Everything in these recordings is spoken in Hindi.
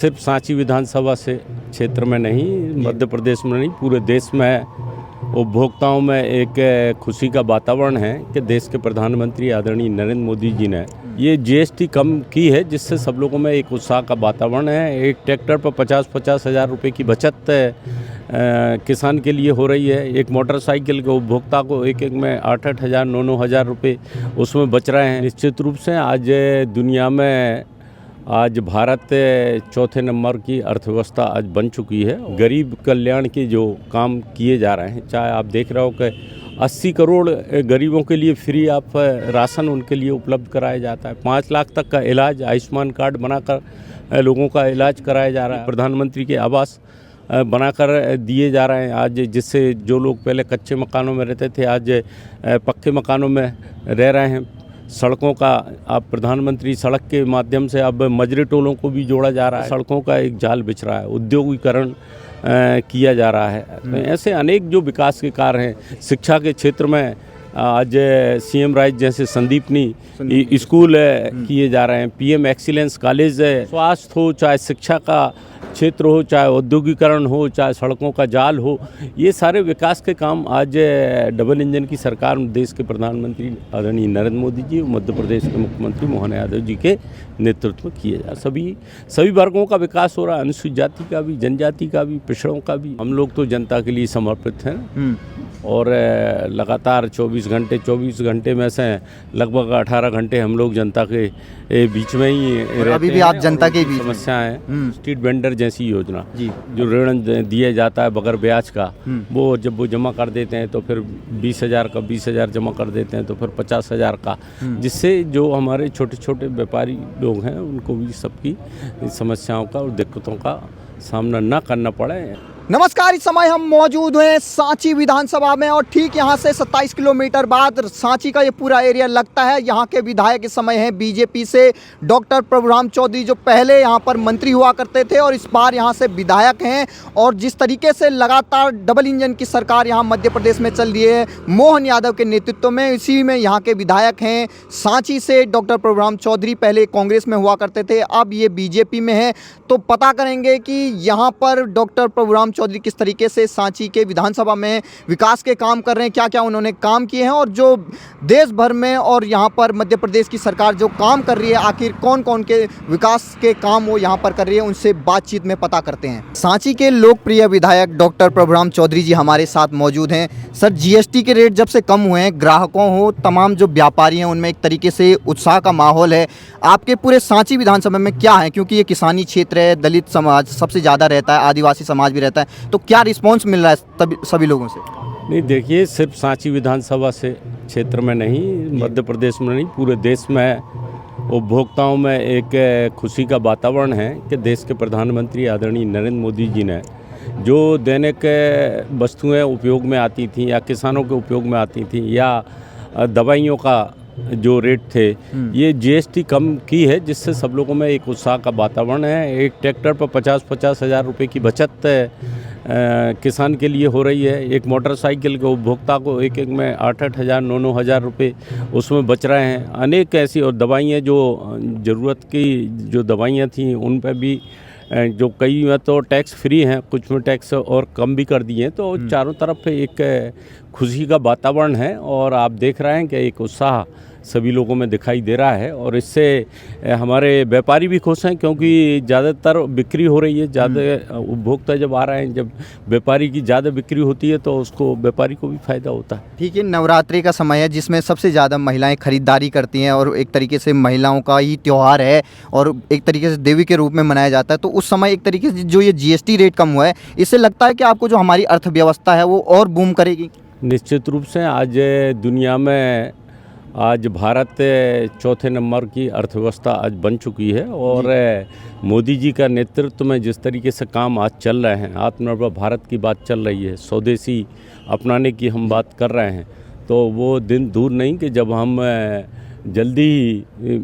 सिर्फ सांची विधानसभा से क्षेत्र में नहीं, मध्य प्रदेश में नहीं, पूरे देश में उपभोक्ताओं में एक खुशी का वातावरण है कि देश के प्रधानमंत्री आदरणीय नरेंद्र मोदी जी ने ये जीएसटी कम की है, जिससे सब लोगों में एक उत्साह का वातावरण है। एक ट्रैक्टर पर 50-50 हज़ार रुपये की बचत किसान के लिए हो रही है। एक मोटरसाइकिल के उपभोक्ता को एक में 8-8 हज़ार 9-9 हज़ार रुपये उसमें बच रहे हैं। निश्चित रूप से आज दुनिया में भारत चौथे नंबर की अर्थव्यवस्था आज बन चुकी है। गरीब कल्याण के जो काम किए जा रहे हैं, चाहे आप देख रहे हो कि 80 करोड़ गरीबों के लिए फ्री आप राशन उनके लिए उपलब्ध कराया जाता है। 5 लाख तक का इलाज आयुष्मान कार्ड बनाकर लोगों का इलाज कराया जा रहा है। प्रधानमंत्री के आवास बनाकर दिए जा रहे हैं आज, जिससे जो लोग पहले कच्चे मकानों में रहते थे आज पक्के मकानों में रह रहे हैं। सड़कों का आप प्रधानमंत्री सड़क के माध्यम से अब मजरे टोलों को भी जोड़ा जा रहा है। सड़कों का एक जाल बिछ रहा है, उद्योगीकरण किया जा रहा है। तो ऐसे अनेक जो विकास के कार्य हैं। शिक्षा के क्षेत्र में आज सीएम राइज जैसे संदीपनी स्कूल किए जा रहे हैं। पीएम एक्सीलेंस कॉलेज है। स्वास्थ्य हो, चाहे शिक्षा का क्षेत्र हो, चाहे औद्योगिकरण हो, चाहे सड़कों का जाल हो, ये सारे विकास के काम आज डबल इंजन की सरकार, देश के प्रधानमंत्री आदरणीय नरेंद्र मोदी जी, मध्य प्रदेश के मुख्यमंत्री मोहन यादव जी के नेतृत्व में किए जा रहे। सभी वर्गों का विकास हो रहा है, अनुसूचित जाति का भी, जनजाति का भी, पिछड़ों का भी। हम लोग तो जनता के लिए समर्पित हैं और लगातार 24 घंटे में से लगभग 18 घंटे हम लोग जनता के बीच में ही रहते हैं। अभी भी आप जनता के बीच समस्याएं, स्ट्रीट वेंडर जैसी योजना जो ऋण दिया जाता है बगैर ब्याज का, वो जब वो जमा कर देते हैं तो फिर 20,000 का 20,000 जमा कर देते हैं तो फिर 50,000 का, जिससे जो हमारे छोटे छोटे व्यापारी लोग हैं उनको भी सबकी समस्याओं का और दिक्कतों का सामना न करना पड़े। नमस्कार, इस समय हम मौजूद हैं सांची विधानसभा में और ठीक यहाँ से 27 किलोमीटर बाद सांची का ये पूरा एरिया लगता है। यहाँ के विधायक इस समय हैं बीजेपी से डॉक्टर प्रभुराम चौधरी, जो पहले यहाँ पर मंत्री हुआ करते थे और इस बार यहाँ से विधायक हैं। और जिस तरीके से लगातार डबल इंजन की सरकार यहाँ मध्य प्रदेश में चल रही है मोहन यादव के नेतृत्व में, इसी में यहाँ के विधायक हैं सांची से डॉक्टर प्रभुराम चौधरी। पहले कांग्रेस में हुआ करते थे, अब ये बीजेपी में है। तो पता करेंगे कि यहाँ पर डॉक्टर प्रभुराम चौधरी किस तरीके से सांची के विधानसभा में विकास के काम कर रहे हैं, क्या क्या उन्होंने काम किए हैं और जो देश भर में और यहाँ पर मध्य प्रदेश की सरकार जो काम कर रही है, आखिर कौन कौन के विकास के काम वो यहाँ पर कर रही है, उनसे बातचीत में पता करते हैं। सांची के लोकप्रिय विधायक डॉक्टर प्रभुराम चौधरी जी हमारे साथ मौजूद हैं। सर, जीएसटी के रेट जब से कम हुए हैं, ग्राहकों हो, तमाम जो व्यापारी हैं, उनमें एक तरीके से उत्साह का माहौल है। आपके पूरे सांची विधानसभा में क्या है, क्योंकि ये किसानी क्षेत्र है, दलित समाज सबसे ज़्यादा रहता है, आदिवासी समाज भी रहता है, तो क्या रिस्पॉन्स मिल रहा है सभी लोगों से? नहीं, देखिए, सिर्फ सांची विधानसभा से क्षेत्र में नहीं, मध्य प्रदेश में नहीं, पूरे देश में उपभोक्ताओं में एक खुशी का वातावरण है कि देश के प्रधानमंत्री आदरणीय नरेंद्र मोदी जी ने जो दैनिक वस्तुएं उपयोग में आती थीं या किसानों के उपयोग में आती थीं या दवाइयों का जो रेट थे, ये जीएसटी कम की है, जिससे सब लोगों में एक उत्साह का वातावरण है। एक ट्रैक्टर पर 50-50 हज़ार रुपये की बचत किसान के लिए हो रही है। एक मोटरसाइकिल के उपभोक्ता को एक में 8-8 हज़ार 9-9 हज़ार रुपये उसमें बच रहे हैं। अनेक ऐसी और दवाइयाँ जो ज़रूरत की जो दवाइयाँ थीं उन पर भी जो कई में तो टैक्स फ्री हैं, कुछ में टैक्स और कम भी कर दिए हैं। तो चारों तरफ एक खुशी का वातावरण है और आप देख रहे हैं कि एक उत्साह सभी लोगों में दिखाई दे रहा है और इससे हमारे व्यापारी भी खुश हैं, क्योंकि ज़्यादातर बिक्री हो रही है। ज़्यादा उपभोक्ता जब आ रहे हैं, जब व्यापारी की ज़्यादा बिक्री होती है तो उसको व्यापारी को भी फ़ायदा होता है। ठीक है, नवरात्रि का समय है जिसमें सबसे ज़्यादा महिलाएं खरीदारी करती हैं और एक तरीके से महिलाओं का ही त्यौहार है और एक तरीके से देवी के रूप में मनाया जाता है। तो उस समय एक तरीके से जो ये जीएसटी रेट कम हुआ है, इससे लगता है कि आपको जो हमारी अर्थव्यवस्था है वो और बूम करेगी? निश्चित रूप से आज दुनिया में भारत चौथे नंबर की अर्थव्यवस्था आज बन चुकी है और मोदी जी का नेतृत्व में जिस तरीके से काम आज चल रहे हैं, आत्मनिर्भर भारत की बात चल रही है, स्वदेशी अपनाने की हम बात कर रहे हैं, तो वो दिन दूर नहीं कि जब हम जल्दी ही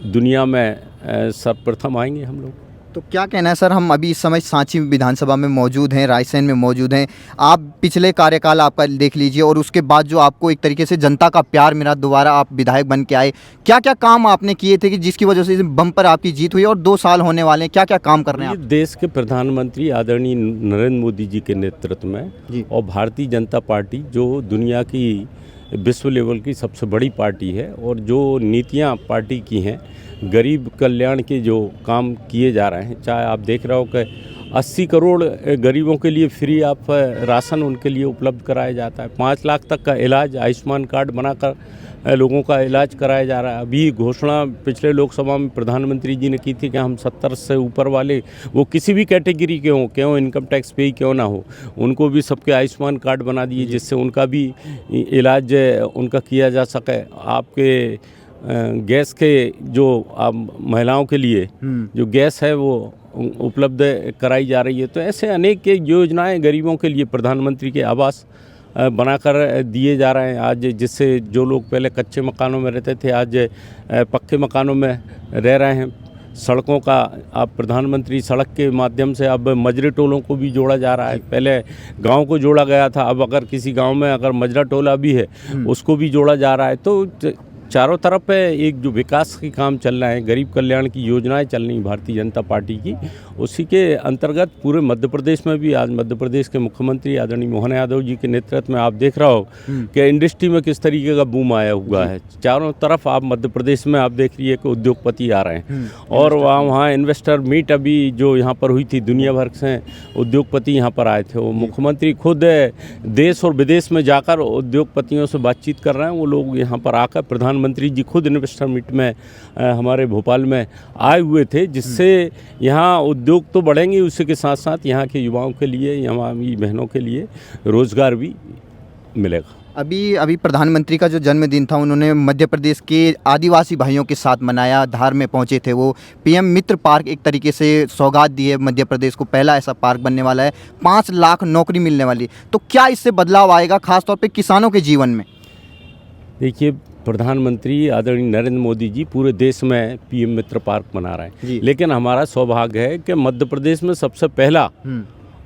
दुनिया में सर्वप्रथम आएंगे हम लोग। तो क्या कहना है सर, हम अभी इस समय सांची विधानसभा में मौजूद हैं, रायसेन में मौजूद हैं। आप पिछले कार्यकाल आपका देख लीजिए और उसके बाद जो आपको एक तरीके से जनता का प्यार मिला, दोबारा आप विधायक बन के आए, क्या क्या काम आपने किए थे कि जिसकी वजह से बम पर आपकी जीत हुई, और 2 साल होने वाले हैं, क्या क्या काम कर रहे हैं ये आप? देश के प्रधानमंत्री आदरणीय नरेंद्र मोदी जी के नेतृत्व में जी। और भारतीय जनता पार्टी जो दुनिया की विश्व लेवल की सबसे बड़ी पार्टी है और जो नीतियां पार्टी की हैं, गरीब कल्याण के जो काम किए जा रहे हैं, चाहे आप देख रहे हो कि 80 करोड़ गरीबों के लिए फ्री आप राशन उनके लिए उपलब्ध कराया जाता है, 5 लाख तक का इलाज आयुष्मान कार्ड बनाकर लोगों का इलाज कराया जा रहा है। अभी घोषणा पिछले लोकसभा में प्रधानमंत्री जी ने की थी कि हम 70 से ऊपर वाले, वो किसी भी कैटेगरी के हों, क्यों इनकम टैक्स पे ही क्यों ना हो, उनको भी सबके आयुष्मान कार्ड बना दिए जिससे उनका भी इलाज उनका किया जा सके। आपके गैस के जो महिलाओं के लिए जो गैस है वो उपलब्ध कराई जा रही है। तो ऐसे अनेक योजनाएं गरीबों के लिए प्रधानमंत्री के आवास बनाकर दिए जा रहे हैं आज, जिससे जो लोग पहले कच्चे मकानों में रहते थे आज पक्के मकानों में रह रहे हैं। सड़कों का आप प्रधानमंत्री सड़क के माध्यम से अब मजरे टोलों को भी जोड़ा जा रहा है। पहले गांव को जोड़ा गया था, अब अगर किसी गांव में अगर मजरा टोला भी है उसको भी जोड़ा जा रहा है। तो चारों तरफ एक जो विकास के काम चल रहे हैं, गरीब कल्याण की योजनाएं चल रही भारतीय जनता पार्टी की, उसी के अंतर्गत पूरे मध्य प्रदेश में भी आज मध्य प्रदेश के मुख्यमंत्री आदरणीय मोहन यादव जी के नेतृत्व में आप देख रहे हो कि इंडस्ट्री में किस तरीके का बूम आया हुआ है। चारों तरफ आप मध्य प्रदेश में आप देख रही है कि उद्योगपति आ रहे हैं और वहाँ इन्वेस्टर मीट अभी जो यहाँ पर हुई थी, दुनिया भर से उद्योगपति यहाँ पर आए थे। वो मुख्यमंत्री खुद देश और विदेश में जाकर उद्योगपतियों से बातचीत कर रहे हैं। वो लोग यहाँ पर आकर प्रधानमंत्री जी खुद इन्वेस्टर मीट में हमारे भोपाल में आए हुए थे, जिससे यहाँ उद्योग तो बढ़ेंगे, उसी के साथ साथ यहाँ के युवाओं के लिए, यहाँ की बहनों के लिए रोजगार भी मिलेगा। अभी प्रधानमंत्री का जो जन्मदिन था उन्होंने मध्य प्रदेश के आदिवासी भाइयों के साथ मनाया, धार में पहुंचे थे वो। पीएम मित्र पार्क एक तरीके से सौगात दी है मध्य प्रदेश को, पहला ऐसा पार्क बनने वाला है, 5 लाख नौकरी मिलने वाली। तो क्या इससे बदलाव आएगा खासतौर पे किसानों के जीवन में? देखिए, प्रधानमंत्री आदरणीय नरेंद्र मोदी जी पूरे देश में पीएम मित्र पार्क बना रहे हैं, लेकिन हमारा सौभाग्य है कि मध्य प्रदेश में सबसे पहला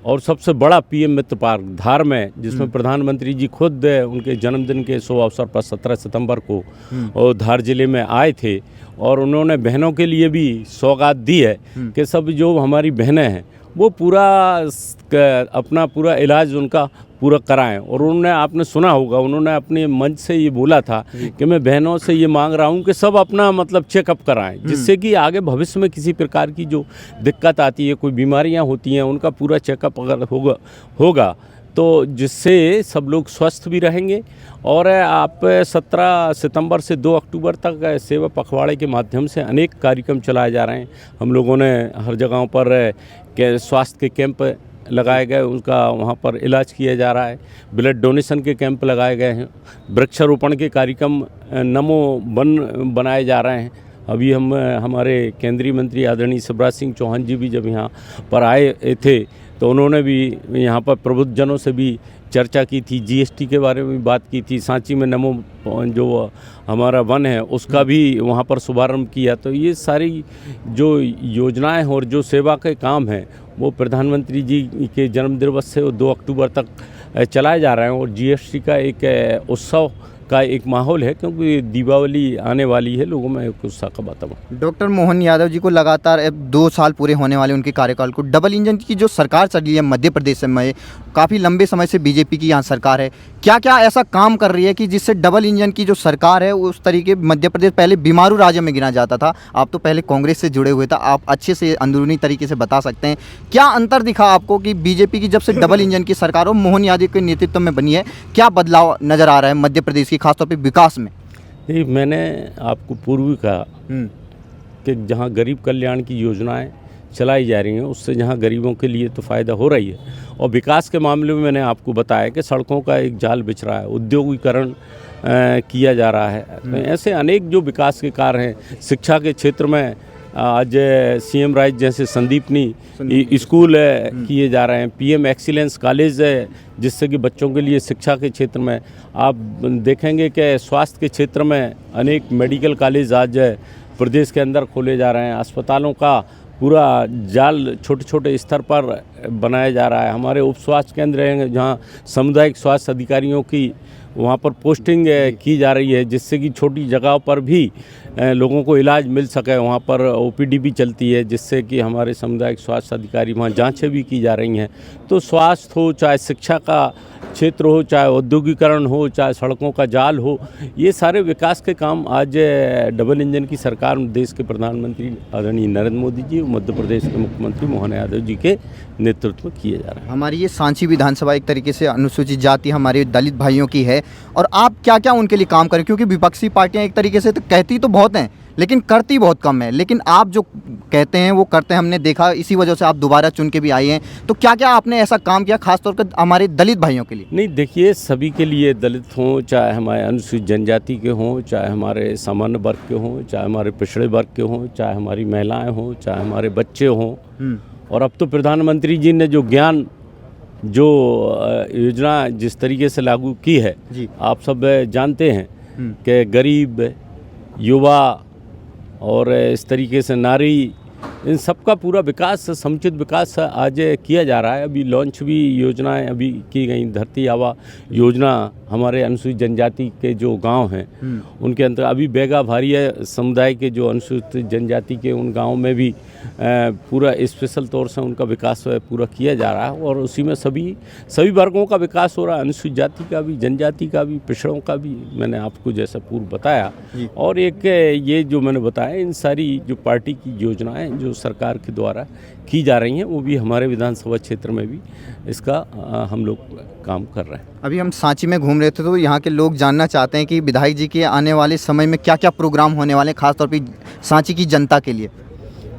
और सबसे बड़ा पीएम मित्र पार्क धार में, जिसमें प्रधानमंत्री जी खुद उनके जन्मदिन के शुभ अवसर पर 17 सितंबर को और धार जिले में आए थे और उन्होंने बहनों के लिए भी सौगात दी है कि सब जो हमारी बहनें हैं वो पूरा अपना पूरा इलाज उनका पूरा कराएं। और उन्होंने, आपने सुना होगा, उन्होंने अपने मंच से ये बोला था कि मैं बहनों से ये मांग रहा हूँ कि सब अपना मतलब चेकअप कराएं, जिससे कि आगे भविष्य में किसी प्रकार की जो दिक्कत आती है, कोई बीमारियाँ होती हैं, उनका पूरा चेकअप अगर होगा तो जिससे सब लोग स्वस्थ भी रहेंगे। और आप 17 सितंबर से 2 अक्टूबर तक सेवा पखवाड़े के माध्यम से अनेक कार्यक्रम चलाए जा रहे हैं। हम लोगों ने हर जगहों पर स्वास्थ्य के कैंप लगाए गए, उनका वहाँ पर इलाज किया जा रहा है। ब्लड डोनेशन के कैंप लगाए गए हैं, वृक्षारोपण के कार्यक्रम नमो वन बनाए जा रहे हैं। अभी हमारे केंद्रीय मंत्री आदरणीय शिवराज सिंह चौहान जी भी जब यहाँ पर आए थे तो उन्होंने भी यहाँ पर प्रबुद्धजनों से भी चर्चा की थी, जीएसटी के बारे में भी बात की थी, सांची में नमो जो हमारा वन है उसका भी वहाँ पर शुभारंभ किया। तो ये सारी जो योजनाएं और जो सेवा के काम हैं वो प्रधानमंत्री जी के जन्म दिवस से 2 अक्टूबर तक चलाए जा रहे हैं। और जीएसटी का एक उत्सव का एक माहौल है, क्योंकि दीपावली आने वाली है, लोगों में एक उत्साह का वातावरण। डॉक्टर मोहन यादव जी को लगातार अब 2 साल पूरे होने वाले उनके कार्यकाल को, डबल इंजन की जो सरकार चल रही है मध्य प्रदेश में, काफ़ी लंबे समय से बीजेपी की यहाँ सरकार है, क्या क्या ऐसा काम कर रही है कि जिससे डबल इंजन की जो सरकार है उस तरीके, मध्य प्रदेश पहले बीमारू राज्य में गिना जाता था, आप तो पहले कांग्रेस से जुड़े हुए थे, आप अच्छे से अंदरूनी तरीके से बता सकते हैं क्या अंतर दिखा आपको कि बीजेपी की जब से डबल इंजन की सरकार और मोहन यादव के नेतृत्व में बनी है, क्या बदलाव नज़र आ रहा है मध्य प्रदेश की खासतौर पर विकास में? मैंने आपको पूर्व भी कहा कि जहाँ गरीब कल्याण की योजनाएं चलाई जा रही हैं उससे जहाँ गरीबों के लिए तो फ़ायदा हो रही है, और विकास के मामले में मैंने आपको बताया कि सड़कों का एक जाल बिछ रहा है, उद्योगीकरण किया जा रहा है। तो ऐसे अनेक जो विकास के कार्य हैं, शिक्षा के क्षेत्र में आज सीएम राइज जैसे संदीपनी स्कूल किए जा रहे हैं, पीएम एक्सीलेंस कॉलेज है, जिससे कि बच्चों के लिए शिक्षा के क्षेत्र में आप देखेंगे कि स्वास्थ्य के क्षेत्र में अनेक मेडिकल कॉलेज आज प्रदेश के अंदर खोले जा रहे हैं। अस्पतालों का पूरा जाल छोटे छोटे स्तर पर बनाया जा रहा है। हमारे उप स्वास्थ्य केंद्र हैं जहाँ सामुदायिक स्वास्थ्य अधिकारियों की वहाँ पर पोस्टिंग की जा रही है, जिससे कि छोटी जगह पर भी लोगों को इलाज मिल सके। वहाँ पर ओपीडी भी चलती है, जिससे कि हमारे सामुदायिक स्वास्थ्य अधिकारी वहाँ जांचें भी की जा रही हैं। तो स्वास्थ्य हो, चाहे शिक्षा का क्षेत्र हो, चाहे औद्योगिकरण हो, चाहे सड़कों का जाल हो, ये सारे विकास के काम आज डबल इंजन की सरकार, देश के प्रधानमंत्री आदरणीय नरेंद्र मोदी जी और मध्य प्रदेश के मुख्यमंत्री मोहन यादव जी के नेतृत्व में किए जा रहे हैं। हमारी ये सांची विधानसभा एक तरीके से अनुसूचित जाति हमारे दलित भाइयों की है, और आप क्या क्या उनके लिए काम करें, क्योंकि विपक्षी पार्टियां एक तरीके से तो कहती तो बहुत हैं लेकिन करती बहुत कम है, लेकिन आप जो कहते हैं वो करते हैं, हमने देखा, इसी वजह से आप दोबारा चुन के भी आए हैं। तो क्या क्या आपने ऐसा काम किया खासतौर पर हमारे दलित भाइयों के लिए? नहीं, देखिए, सभी के लिए, दलित हों, चाहे हमारे अनुसूचित जनजाति के हों, चाहे हमारे सामान्य वर्ग के हों, चाहे हमारे पिछड़े वर्ग के हों, चाहे हमारी महिलाएं हों, चाहे हमारे बच्चे हों, और अब तो प्रधानमंत्री जी ने जो ज्ञान जो योजना जिस तरीके से लागू की है, आप सब जानते हैं कि गरीब, युवा और इस तरीके से नारी, इन सब का पूरा विकास, समुचित विकास आज किया जा रहा है। अभी लॉन्च भी योजनाएं अभी की गई। धरती आबा योजना हमारे अनुसूचित जनजाति के जो गांव हैं उनके अंदर अभी बेगा भारिया समुदाय के जो अनुसूचित जनजाति के उन गांवों में भी पूरा स्पेशल तौर से उनका विकास पूरा किया जा रहा है, और उसी में सभी वर्गों का विकास हो रहा है, अनुसूचित जाति का भी, जनजाति का भी, पिछड़ों का भी, मैंने आपको जैसा पूर्व बताया। और एक ये जो मैंने बताया, इन सारी जो पार्टी की योजनाएं जो सरकार के द्वारा की जा रही हैं, वो भी हमारे विधानसभा क्षेत्र में भी इसका हम लोग काम कर रहे हैं। अभी हम सांची में घूम रहे थे तो यहाँ के लोग जानना चाहते हैं कि विधायक जी के आने वाले समय में क्या क्या प्रोग्राम होने वाले हैं, खासतौर पर सांची की जनता के लिए।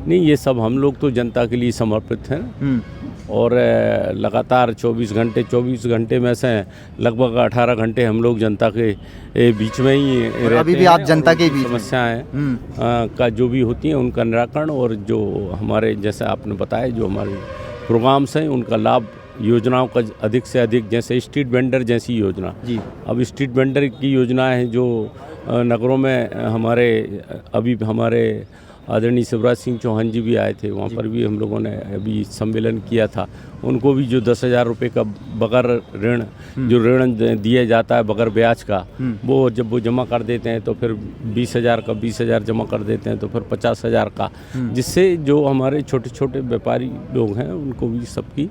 नहीं, ये सब हम लोग तो जनता के लिए समर्पित हैं, और लगातार 24 घंटे में से लगभग 18 घंटे हम लोग जनता के बीच में ही रहते हैं। अभी भी आप जनता के बीच समस्याएं का जो भी होती हैं उनका निराकरण, और जो हमारे, जैसे आपने बताया, जो हमारे प्रोग्राम्स हैं उनका लाभ, योजनाओं का अधिक से अधिक, जैसे स्ट्रीट वेंडर जैसी योजना जी, अब स्ट्रीट वेंडर की योजनाएं हैं जो नगरों में हमारे आदरणीय शिवराज सिंह चौहान जी भी आए थे, वहाँ पर भी हम लोगों ने अभी सम्मेलन किया था। उनको भी जो 10,000 रुपये का बगैर ऋण, जो ऋण दिया जाता है बगैर ब्याज का, वो जब वो जमा कर देते हैं तो फिर 20,000 जमा कर देते हैं तो फिर 50,000 का, जिससे जो हमारे छोटे छोटे व्यापारी लोग हैं उनको भी सबकी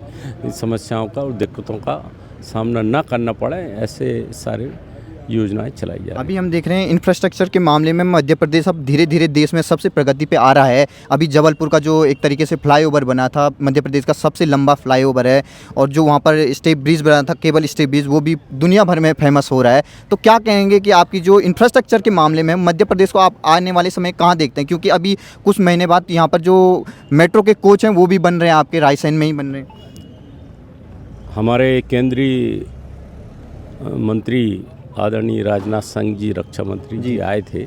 समस्याओं का और दिक्कतों का सामना न करना पड़े, ऐसे सारे योजनाएं चलाई जा रही हैं। अभी हम देख रहे हैं इंफ्रास्ट्रक्चर के मामले में मध्य प्रदेश अब धीरे धीरे देश में सबसे प्रगति पे आ रहा है। अभी जबलपुर का जो एक तरीके से फ्लाईओवर बना था, मध्य प्रदेश का सबसे लंबा फ्लाईओवर है, और जो वहाँ पर स्टेप ब्रिज बना था, केबल स्टेप ब्रिज, वो भी दुनिया भर में फेमस हो रहा है। तो क्या कहेंगे कि आपकी जो इंफ्रास्ट्रक्चर के मामले में मध्य प्रदेश को आप आने वाले समय कहाँ देखते हैं, क्योंकि अभी कुछ महीने बाद यहाँ पर जो मेट्रो के कोच हैं वो भी बन रहे हैं, आपके रायसेन में ही बन रहे हैं। हमारे केंद्रीय मंत्री आदरणीय राजनाथ सिंह जी, रक्षा मंत्री जी आए थे,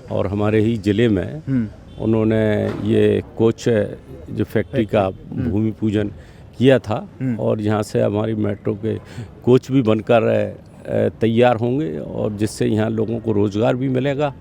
और हमारे ही ज़िले में उन्होंने ये कोच जो फैक्ट्री का भूमि पूजन किया था, और यहाँ से हमारी मेट्रो के कोच भी बनकर तैयार होंगे, और जिससे यहाँ लोगों को रोज़गार भी मिलेगा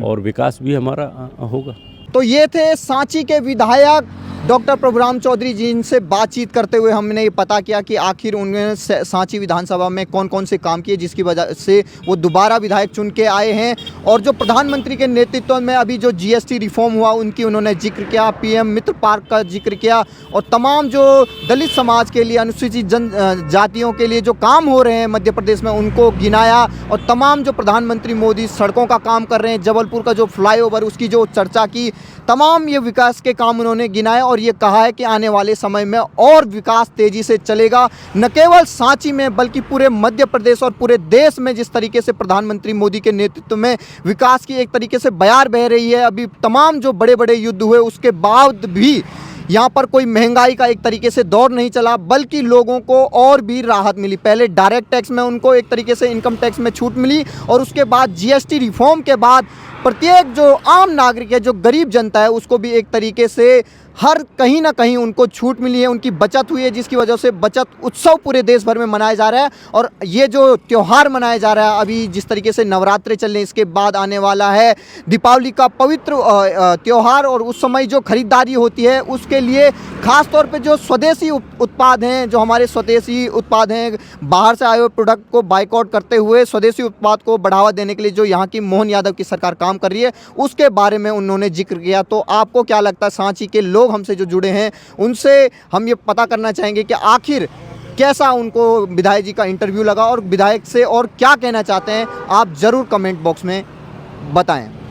और विकास भी हमारा होगा। तो ये थे सांची के विधायक डॉक्टर प्रभुराम चौधरी जी। इनसे बातचीत करते हुए हमने ये पता किया कि आखिर उन्होंने सांची विधानसभा में कौन कौन से काम किए जिसकी वजह से वो दोबारा विधायक चुन के आए हैं, और जो प्रधानमंत्री के नेतृत्व में अभी जो जीएसटी रिफॉर्म हुआ उनकी उन्होंने जिक्र किया, पीएम मित्र पार्क का जिक्र किया, और तमाम जो दलित समाज के लिए, अनुसूचित जनजातियों के लिए जो काम हो रहे हैं मध्य प्रदेश में उनको गिनाया, और तमाम जो प्रधानमंत्री मोदी सड़कों का काम कर रहे हैं, जबलपुर का जो फ्लाईओवर उसकी जो चर्चा की, तमाम ये विकास के काम उन्होंने गिनाया, और ये कहा है कि आने वाले समय में और विकास तेजी से चलेगा, न केवल सांची में बल्कि पूरे मध्य प्रदेश और पूरे देश में। जिस तरीके से प्रधानमंत्री मोदी के नेतृत्व में विकास की एक तरीके से बयार बह रही है, अभी तमाम जो बड़े बड़े युद्ध हुए उसके बाद भी यहाँ पर कोई महंगाई का एक तरीके से दौर नहीं चला, बल्कि लोगों को और भी राहत मिली। पहले डायरेक्ट टैक्स में उनको एक तरीके से इनकम टैक्स में छूट मिली, और उसके बाद जीएसटी रिफॉर्म के बाद प्रत्येक जो आम नागरिक है, जो गरीब जनता है, उसको भी एक तरीके से हर कहीं ना कहीं उनको छूट मिली है, उनकी बचत हुई है, जिसकी वजह से बचत उत्सव पूरे देश भर में मनाया जा रहा है। और ये जो त्यौहार मनाया जा रहा है, अभी जिस तरीके से नवरात्रे चल रहे हैं, इसके बाद आने वाला है दीपावली का पवित्र त्यौहार, और उस समय जो खरीदारी होती है उसके लिए खास तौर पे जो स्वदेशी उत्पाद हैं, जो हमारे स्वदेशी उत्पाद हैं, बाहर से आए हुए प्रोडक्ट को बाइकआउट करते हुए स्वदेशी उत्पाद को बढ़ावा देने के लिए जो यहाँ की मोहन यादव की सरकार काम कर रही है, उसके बारे में उन्होंने जिक्र किया। तो आपको क्या लगता है, सांची के लोग हमसे जो जुड़े हैं उनसे हम ये पता करना चाहेंगे कि आखिर कैसा उनको विधायक जी का इंटरव्यू लगा और विधायक से और क्या कहना चाहते हैं, आप ज़रूर कमेंट बॉक्स में बताएं।